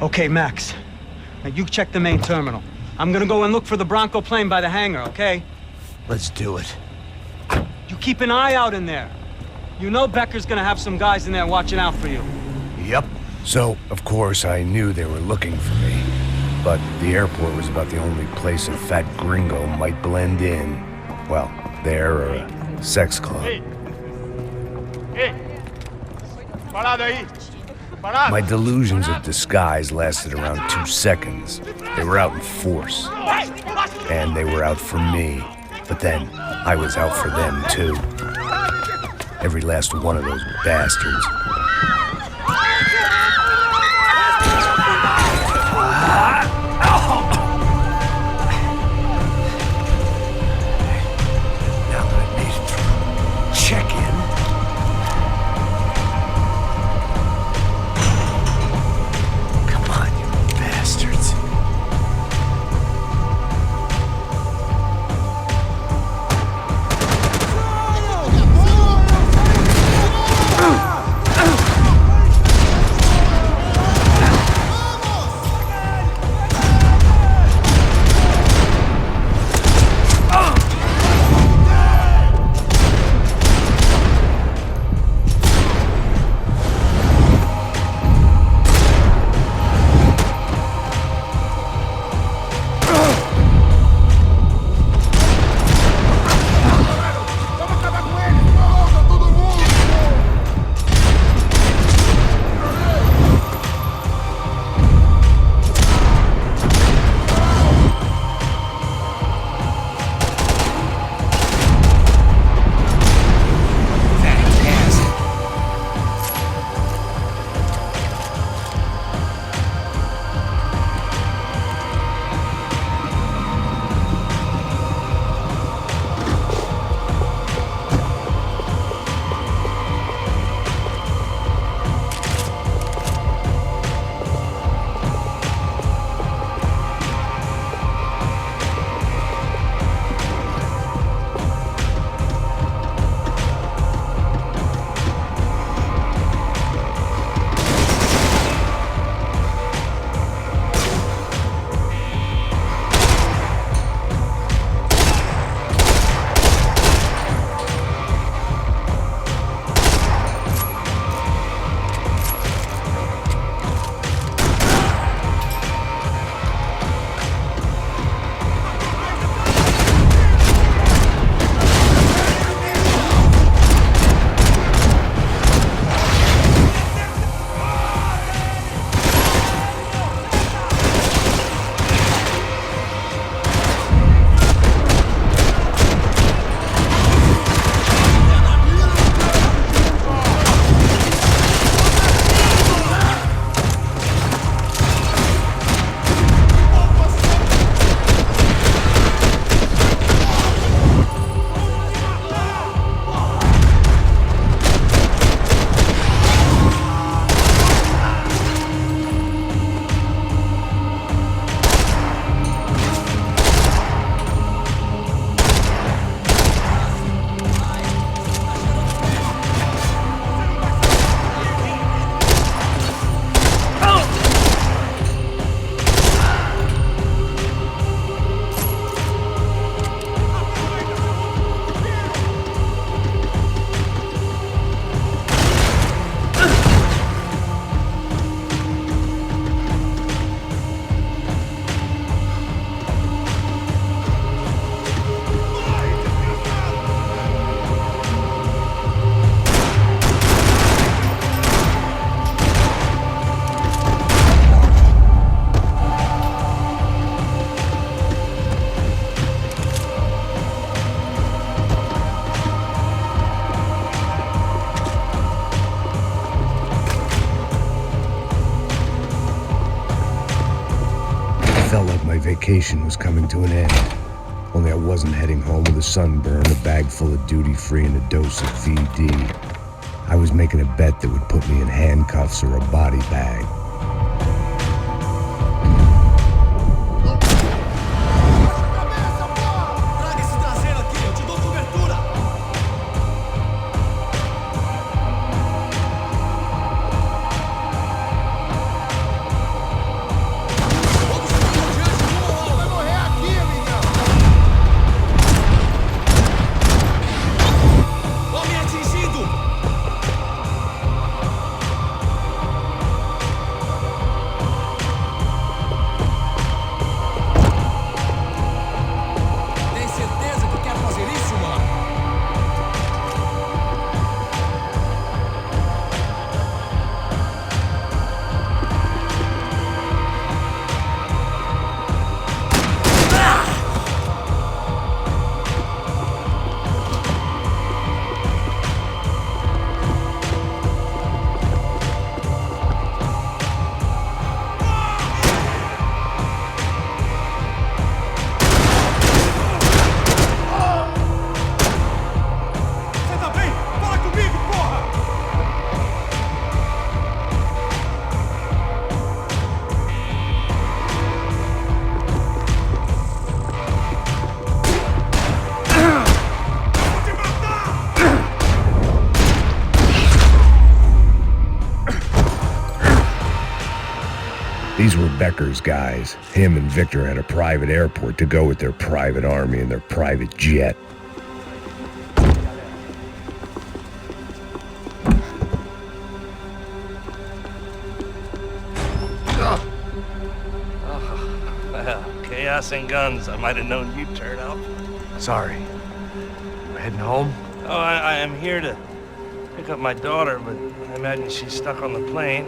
Okay, Max. Now you check the main terminal. I'm gonna go and look for the Bronco plane by the hangar, okay? Let's do it. You keep an eye out in there. You know Becker's gonna have some guys in there watching out for you. Yep. So, of course, I knew they were looking for me. But the airport was about the only place a fat gringo might blend in. Well, there or a sex club. My delusions of disguise lasted around 2 seconds. They were out in force. And they were out for me. But then, I was out for them, too. Every last one of those bastards. Now that I made it through check-in. Come on, you bastards. Vacation was coming to an end. Only I wasn't heading home with a sunburn, a bag full of duty-free, and a dose of VD. I was making a bet that would put me in handcuffs or a body bag. Becker's guys. Him and Victor had a private airport to go with their private army and their private jet. Well, chaos and guns. I might have known you'd turn up. Sorry. We're heading home? Oh, I am here to pick up my daughter, but I imagine she's stuck on the plane.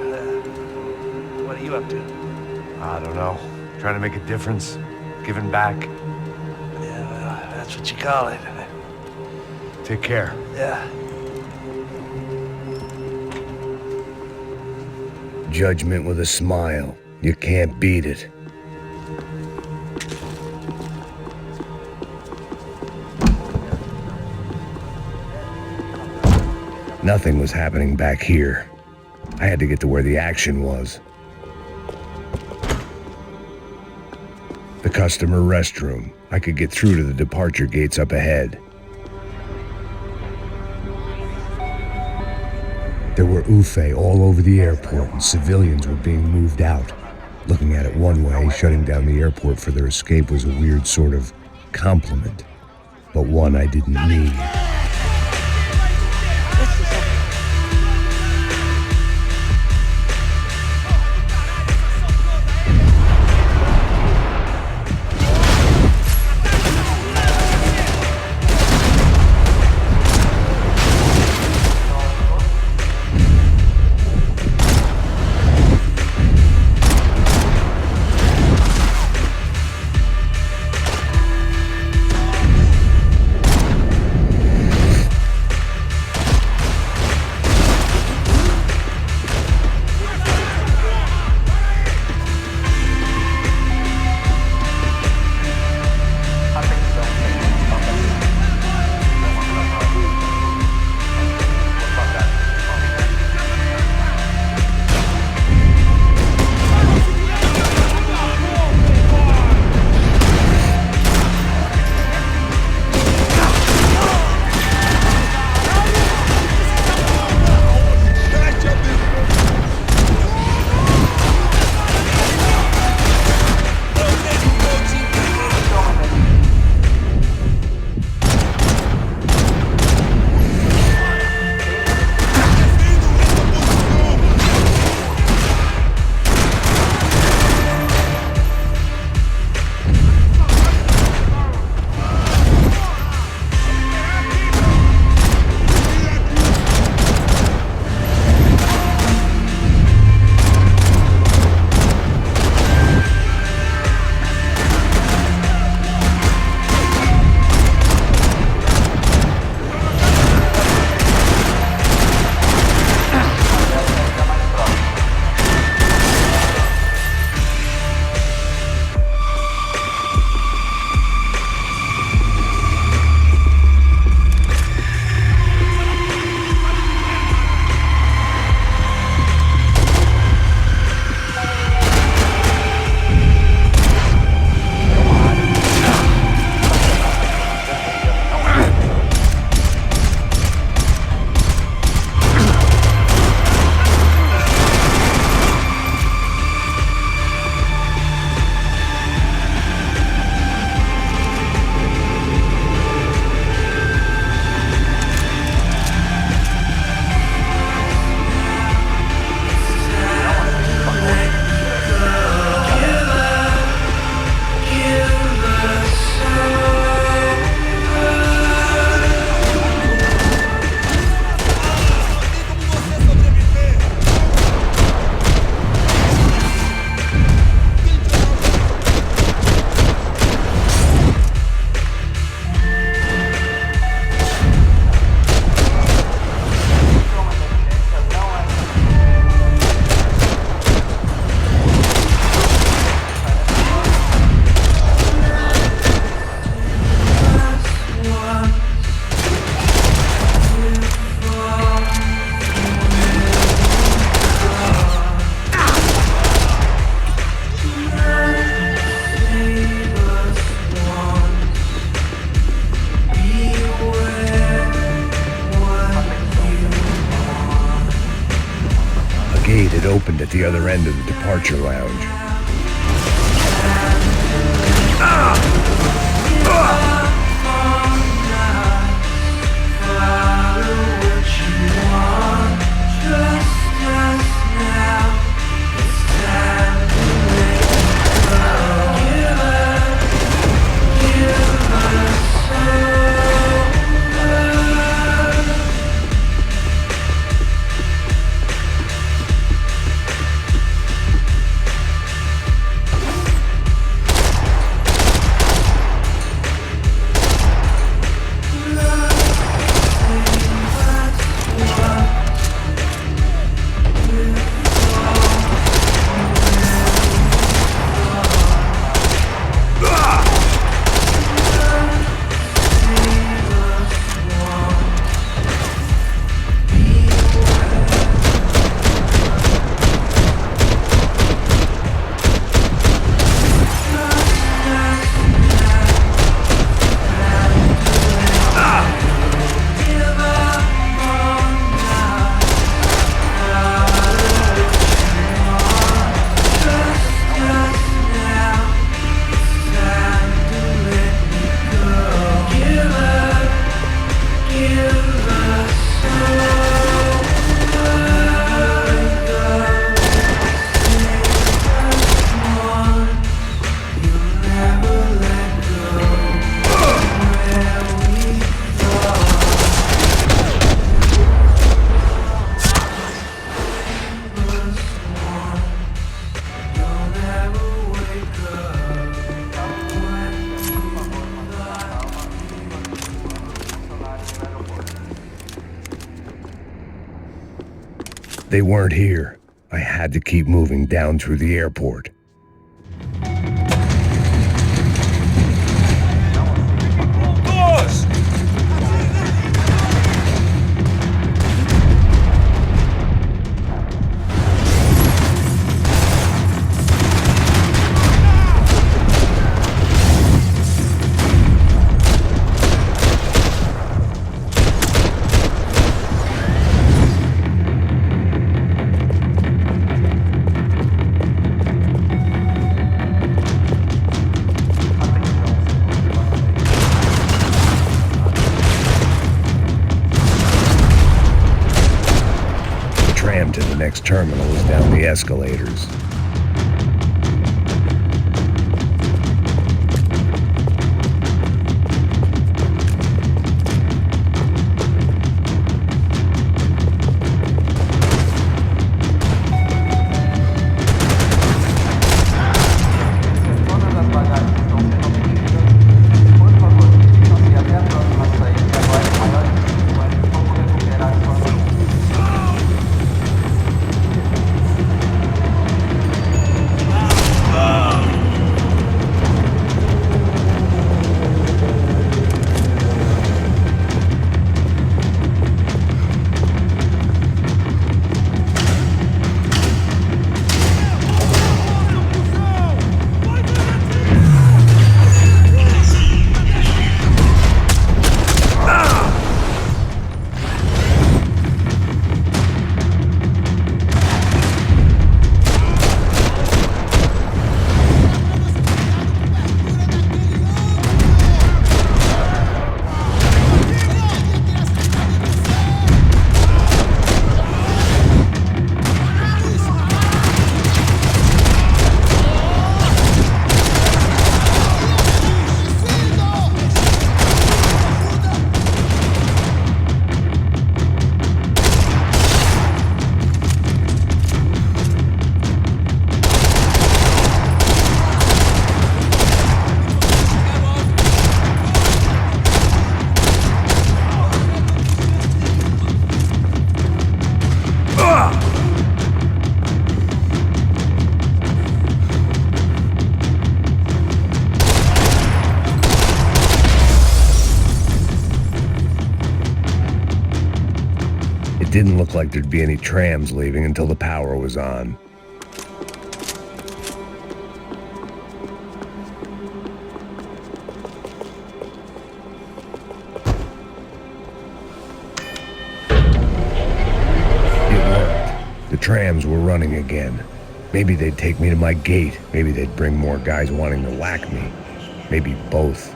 What are you up to? I don't know. Trying to make a difference. Giving back. Yeah, well, that's what you call it. Take care. Yeah. Judgment with a smile. You can't beat it. Nothing was happening back here. I had to get to where the action was. The customer restroom. I could get through to the departure gates up ahead. There were UFE all over the airport, and civilians were being moved out. Looking at it one way, shutting down the airport for their escape was a weird sort of compliment, but one I didn't need. gate had opened at the other end of the departure lounge. They weren't here. I had to keep moving down through the airport. To the next terminal is down the escalators. Didn't look like there'd be any trams leaving until the power was on. It worked. The trams were running again. Maybe they'd take me to my gate. Maybe they'd bring more guys wanting to whack me. Maybe both.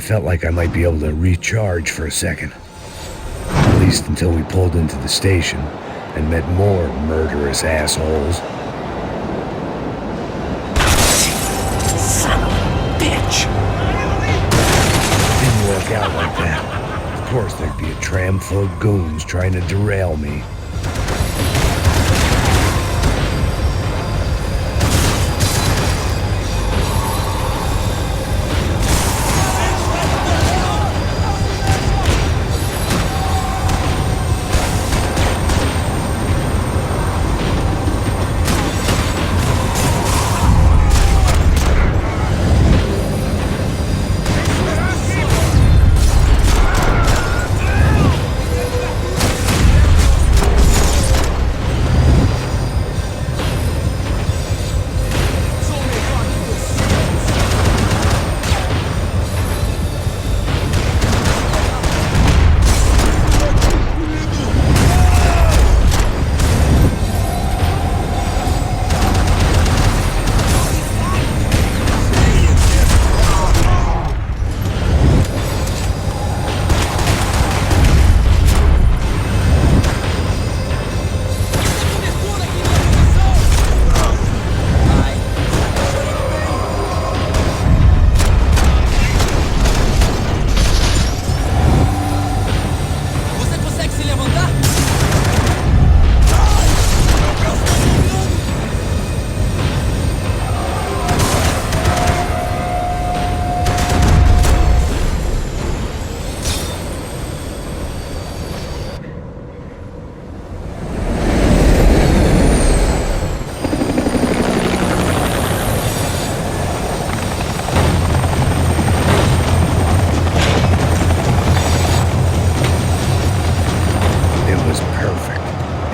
Felt like I might be able to recharge for a second. At least until we pulled into the station and met more murderous assholes. Son of a bitch! Didn't work out like that. course there'd be a tram full of goons trying to derail me.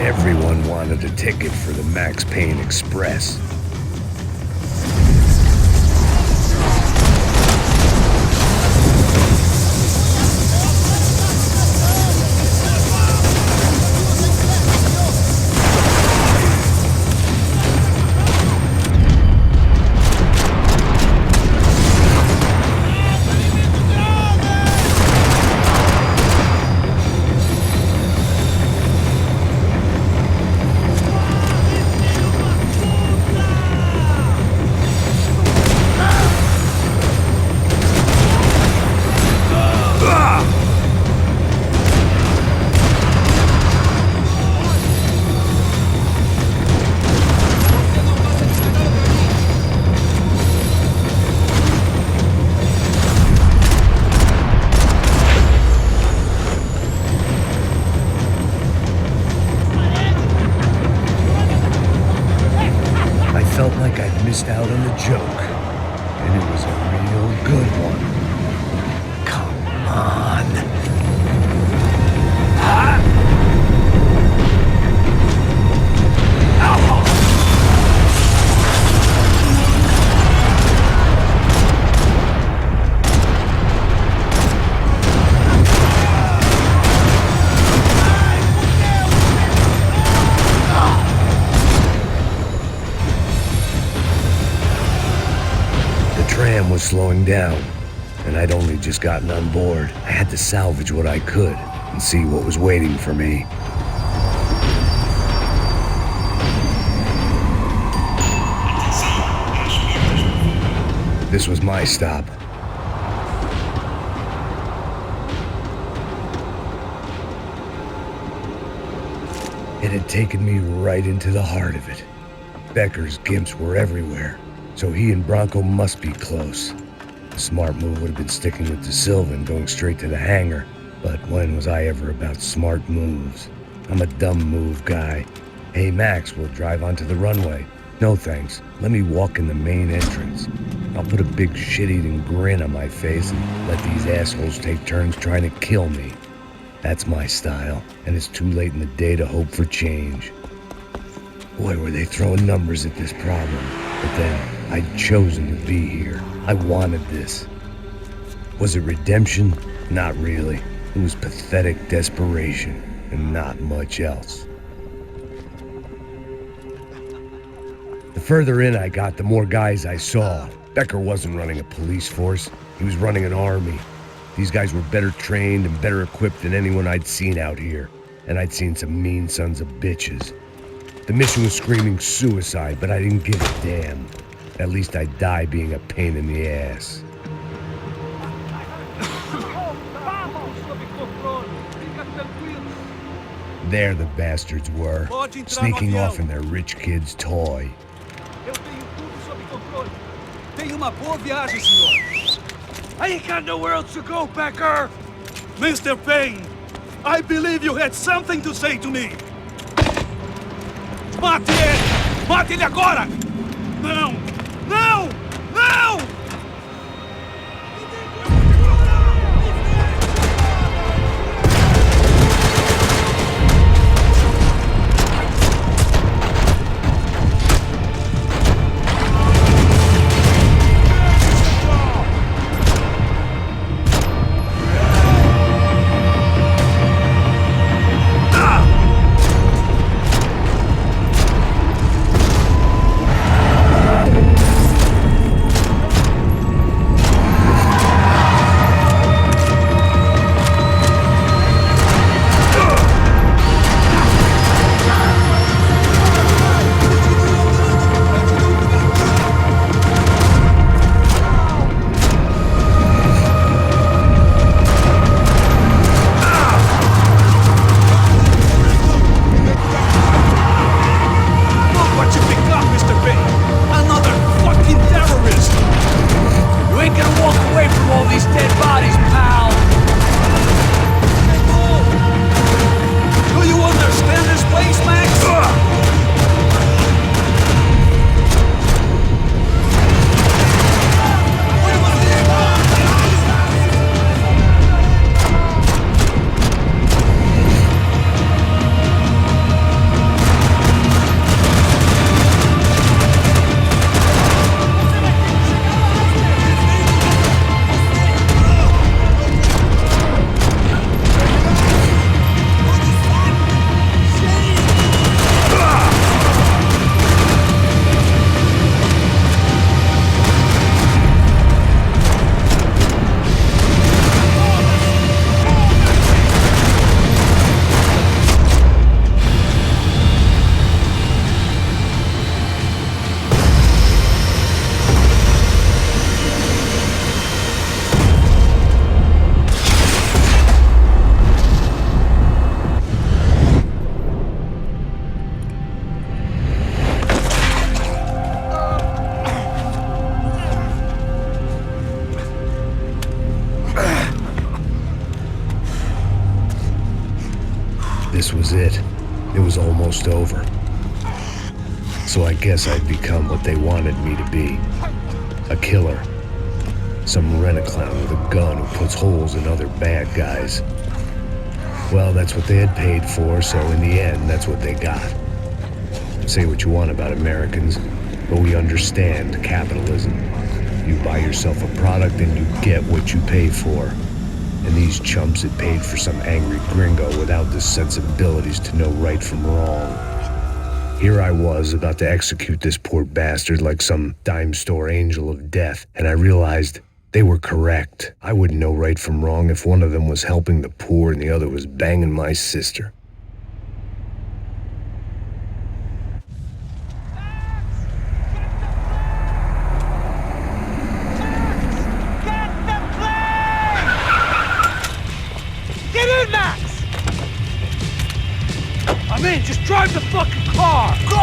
Everyone wanted a ticket for the Maxpayne Express. I felt like I'd missed out on the joke, and it was a real good one. Come on. The tram was slowing down, and I'd only just gotten on board. I had to salvage what I could and see what was waiting for me. This was my stop. It had taken me right into the heart of it. Becker's gimps were everywhere, so he and Bronco must be close. The smart move would have been sticking with De Silva and going straight to the hangar, but when was I ever about smart moves? I'm a dumb move guy. Hey Max, we'll drive onto the runway. No thanks, let me walk in the main entrance. I'll put a big shit-eating grin on my face and let these assholes take turns trying to kill me. That's my style, and it's too late in the day to hope for change. Boy, were they throwing numbers at this problem. But then, I'd chosen to be here. I wanted this. Was it redemption? Not really. It was pathetic desperation, and not much else. The further in I got, the more guys I saw. Becker wasn't running a police force. He was running an army. These guys were better trained and better equipped than anyone I'd seen out here. And I'd seen some mean sons of bitches. The mission was screaming suicide, but I didn't give a damn. At least I'd die being a pain in the ass. There the bastards were, sneaking off in their rich kid's toy. Eu tenho tudo sob controle. Tenha uma boa viagem, senhor. I ain't got nowhere else to go, Becker! Mr. Payne, I believe you had something to say to me. Mate ele! Mate ele agora! Não! Não! Não! This was it. It was almost over. So I guess I'd become what they wanted me to be. A killer. Some rent-a-clown with a gun who puts holes in other bad guys. Well, that's what they had paid for, so in the end, that's what they got. Say what you want about Americans, but we understand capitalism. You buy yourself a product and you get what you pay for. And these chumps had paid for some angry gringo without the sensibilities to know right from wrong. Here I was about to execute this poor bastard like some dime store angel of death, and I realized they were correct. I wouldn't know right from wrong if one of them was helping the poor and the other was banging my sister. I'm in, just drive the fucking car! Go!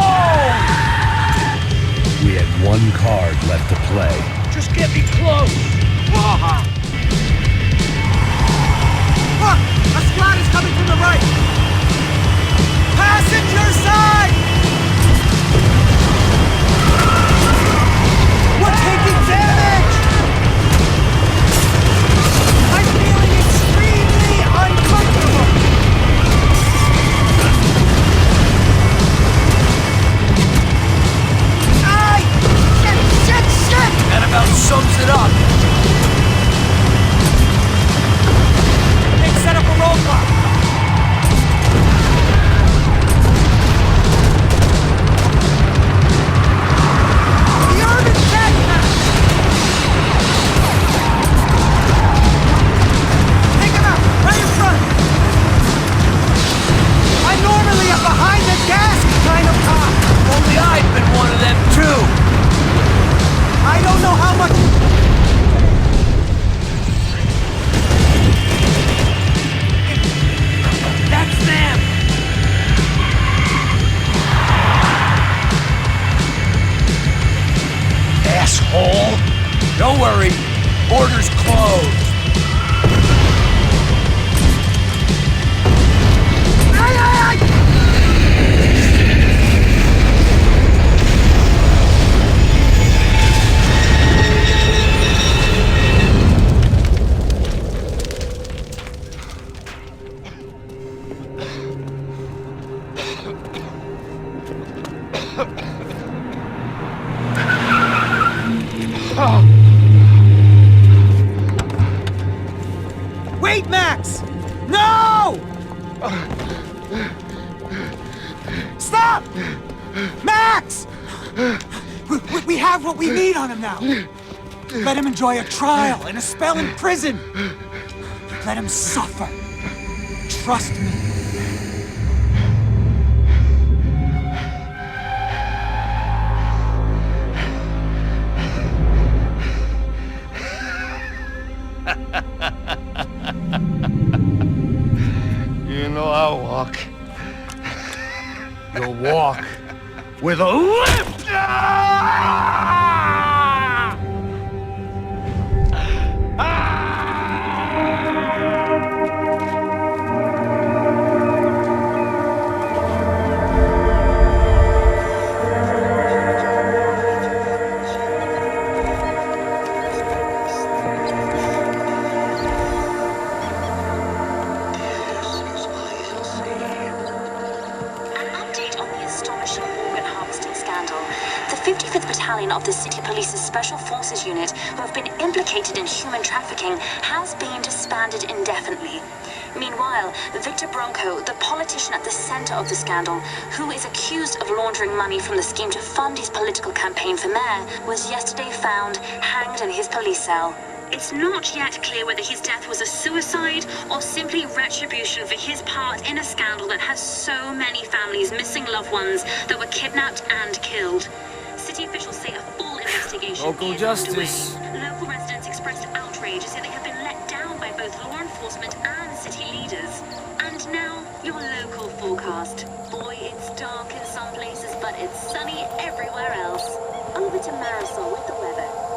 We had one card left to play. Just get me close! Look! A squad is coming from the right! Passenger side! We're taking damage! I'm feeling extremely uncomfortable! That about sums it up. They've set up a roadblock. Don't worry. Border's closed. Wait, Max! No! Stop! Max! We have what we need on him now. Let him enjoy a trial and a spell in prison. Let him suffer. Trust me. You know I'll walk. You'll walk with a limp! The 55th Battalion of the City Police's Special Forces Unit, who have been implicated in human trafficking, has been disbanded indefinitely. Meanwhile, Victor Bronco, the politician at the center of the scandal, who is accused of laundering money from the scheme to fund his political campaign for mayor, was yesterday found hanged in his police cell. It's not yet clear whether his death was a suicide or simply retribution for his part in a scandal that has so many families missing loved ones that were kidnapped and killed. City officials say a full investigation Local is justice. underway. Local residents expressed outrage as they have been let down by both law enforcement and city leaders. And now, your local forecast. Boy, it's dark in some places, but it's sunny everywhere else. Over to Marisol with the weather.